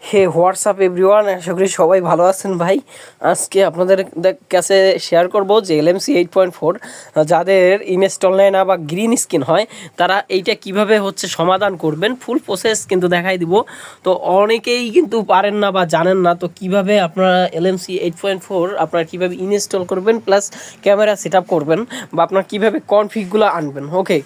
হে WhatsApp everyone, আশা করি সবাই ভালো আছেন ভাই। আজকে আপনাদের কাছে শেয়ার করব যে LMC 8.4 যাদের ইনস্টল নেয় না বা গ্রিন স্ক্রিন হয় তারা এইটা কিভাবে হচ্ছে সমাধান করবেন, ফুল প্রসেস কিন্তু দেখাই দিব। তো অনেকেই কিন্তু পারেন না বা জানেন না, তো কিভাবে আপনারা LMC 8.4 আপনারা কীভাবে ইনস্টল করবেন প্লাস ক্যামেরা সেট আপ করবেন বা আপনার কীভাবে কনফিগগুলো আনবেন, ওকে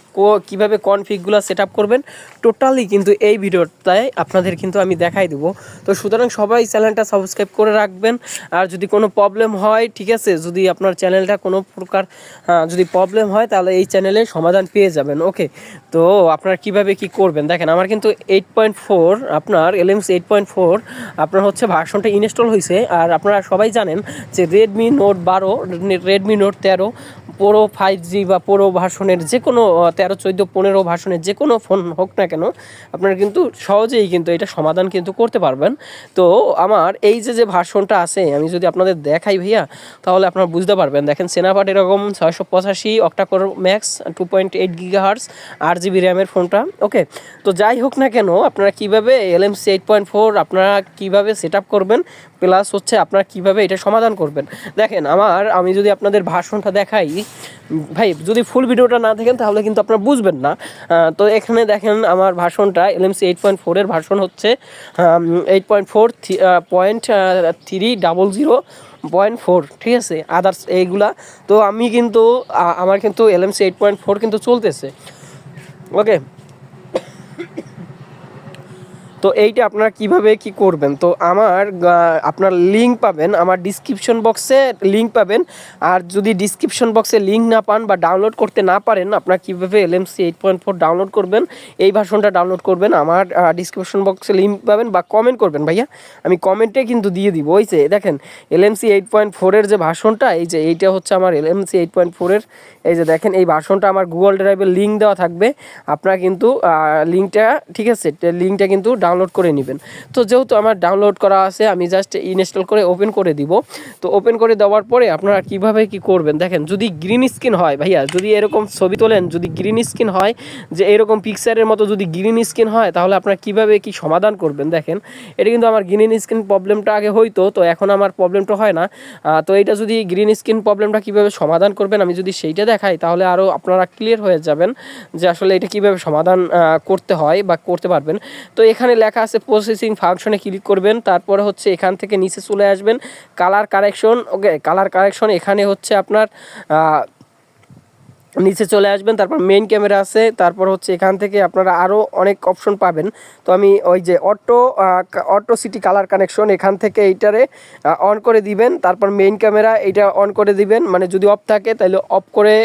কীভাবে কনফিগগুলো সেট আপ করবেন টোটালি কিন্তু এই ভিডিওটায় আপনাদের কিন্তু আমি দেখাই দেবো। তো সুতরাং সবাই চ্যানেলটা সাবস্ক্রাইব করে রাখবেন। আর যদি কোনো প্রবলেম হয়, ঠিক আছে, যদি আপনার চ্যানেলটা কোনো প্রকার যদি প্রবলেম হয় তাহলে এই চ্যানেলে সমাধান পেয়ে যাবেন। ওকে, তো আপনারা কিভাবে কি করবেন দেখেন, আমার কিন্তু 8.4 আপনার LMC 8.4 আপনার হচ্ছে ভার্সনটা ইনস্টল হয়েছে। আর আপনারা সবাই জানেন যে Redmi note 12, Redmi note 13 pro 5G বা প্রো ভার্সনের যে কোনো 13, 14, 15 ভার্সনের যে কোনো ফোন হোক না কেন আপনারা কিন্তু সহজেই কিন্তু এটা সমাধান কিন্তু করতে পারবেন। তো আমার এই যে ভার্সনটা আছে আমি যদি আপনাদের দেখাই ভাইয়া তাহলে আপনারা বুঝতে পারবেন। দেখেন সেনাপাট এরকম 685 অক্টাকোর ম্যাক্স 2.8 GHz 8GB র্যামের ফোনটা। ওকে, তো যাই হোক না কেন আপনারা কীভাবে LMC 8.4 আপনারা কীভাবে সেট আপ করবেন প্লাস হচ্ছে আপনারা কীভাবে এটা সমাধান করবেন দেখেন। আমি যদি আপনাদের ভার্সনটা দেখাই ভাই, যদি ফুল ভিডিওটা না দেখেন তাহলে কিন্তু আপনারা বুঝবেন না। তো এখানে দেখেন আমার ভার্সনটা LMC 8.4 ভার্সন হচ্ছে 8.4.300.4, ঠিক আছে, আদার্স এইগুলা। তো আমি কিন্তু আমার কিন্তু LMC 8.4 কিন্তু চলতেছে। ওকে, তো এইটা আপনারা কিভাবে কি করবেন, তো আপনার লিঙ্ক পাবেন, আমার ডিসক্রিপশন বক্সে লিঙ্ক পাবেন। আর যদি ডিসক্রিপশন বক্সে লিঙ্ক না পান বা ডাউনলোড করতে না পারেন, আপনারা কীভাবে LMC 8.4 ডাউনলোড করবেন, এই ভার্সনটা ডাউনলোড করবেন, আমার ডিসক্রিপশন বক্সে লিঙ্ক পাবেন বা কমেন্ট করবেন ভাইয়া, আমি কমেন্টে কিন্তু দিয়ে দিব। ওই যে দেখেন LMC 8.4 যে ভার্সনটা, এইটা হচ্ছে আমার LMC 8.4 এই যে দেখেন এই ভার্সনটা আমার গুগল ড্রাইভের লিঙ্ক দেওয়া থাকবে। আপনারা কিন্তু লিঙ্কটা, ঠিক আছে, লিঙ্কটা কিন্তু ডাউনলোড করে নেবেন। তো যেহেতু আমার ডাউনলোড করা আছে আমি জাস্ট ইনস্টল করে ওপেন করে দিব। তো ওপেন করে দেওয়ার পরে আপনারা কিভাবে কি করবেন দেখেন, যদি গ্রিন স্ক্রিন হয় ভাইয়া, যদি এরকম ছবি তোলেন, যদি গ্রিন স্ক্রিন হয়, যে এরকম পিকচারের মতো যদি গ্রিন স্ক্রিন হয় তাহলে আপনারা কিভাবে কি সমাধান করবেন দেখেন। এটা কিন্তু আমার গ্রিন স্ক্রিন প্রবলেমটা আগে হইতো, তো এখন আমার প্রবলেমটা হয় না। তো এটা যদি গ্রিন স্ক্রিন প্রবলেমটা কিভাবে সমাধান করবেন আমি যদি সেইটা দেখাই তাহলে আরও আপনারা ক্লিয়ার হয়ে যাবেন যে আসলে এটা কিভাবে সমাধান করতে হয় বা করতে পারবেন। তো এখানে লেখা আছে প্রসেসিং ফাংশনে ক্লিক করবেন, তারপরে হচ্ছে এখান থেকে নিচে চলে আসবেন কালার কারেকশন। ওকে, কালার কারেকশন এখানে হচ্ছে আপনার নিচে চলে আসবেন, তারপর মেইন ক্যামেরা আছে, তারপর হচ্ছে এখান থেকে আপনারা আরও অনেক অপশন পাবেন। তো আমি ওই যে অটো সিটি কালার কানেকশন এখান থেকে এইটারে অন করে দিবেন, তারপর মেইন ক্যামেরা এইটা অন করে দিবেন, মানে যদি অফ থাকে তাহলে অফ করে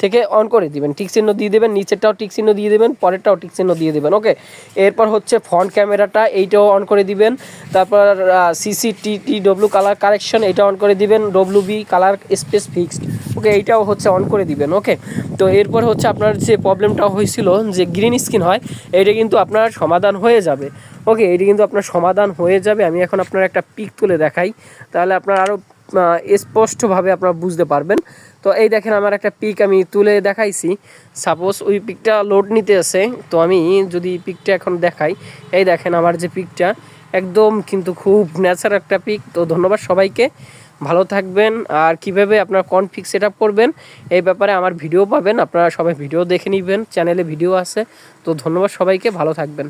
থেকে অন করে দিবেন, টিক চিহ্ন দিয়ে দেবেন, নিচেরটাও টিক চিহ্ন দিয়ে দেবেন, পরেরটাও টিক চিহ্ন দিয়ে দেবেন। ওকে, এরপর হচ্ছে ফ্রন্ট ক্যামেরাটা এইটাও অন করে দিবেন, তারপর CCTTW কালার কারেকশন এইটা অন করে দিবেন, WB কালার স্পেস ফিক্সড, ওকে, এইটাও হচ্ছে অন করে দিবেন। ওকে, তো এরপর হচ্ছে আপনার যে প্রবলেমটা হয়েছিল যে গ্রিন স্ক্রিন হয়, এইটা কিন্তু আপনার সমাধান হয়ে যাবে। ওকে, এটি কিন্তু আপনার সমাধান হয়ে যাবে। আমি এখন আপনার একটা পিক তুলে দেখাই তাহলে আপনার আরও স্পষ্টভাবে আপনারা বুঝতে পারবেন। তো এই দেখেন আমার একটা পিক আমি তুলে দেখাইছি, সাপোজ ওই পিকটা লোড নিতে আছে। তো আমি যদি পিকটা এখন দেখাই, এই দেখেন আমার যে পিকটা একদম কিন্তু খুব ন্যাচারাল একটা পিক। তো ধন্যবাদ সবাইকে, ভালো থাকবেন। আর কিভাবে আপনারা কনফিগ সেট আপ করবেন এই ব্যাপারে আমার ভিডিও পাবেন, আপনারা সবাই ভিডিও দেখে নেবেন, চ্যানেলে ভিডিও আছে। তো ধন্যবাদ সবাইকে, ভালো থাকবেন।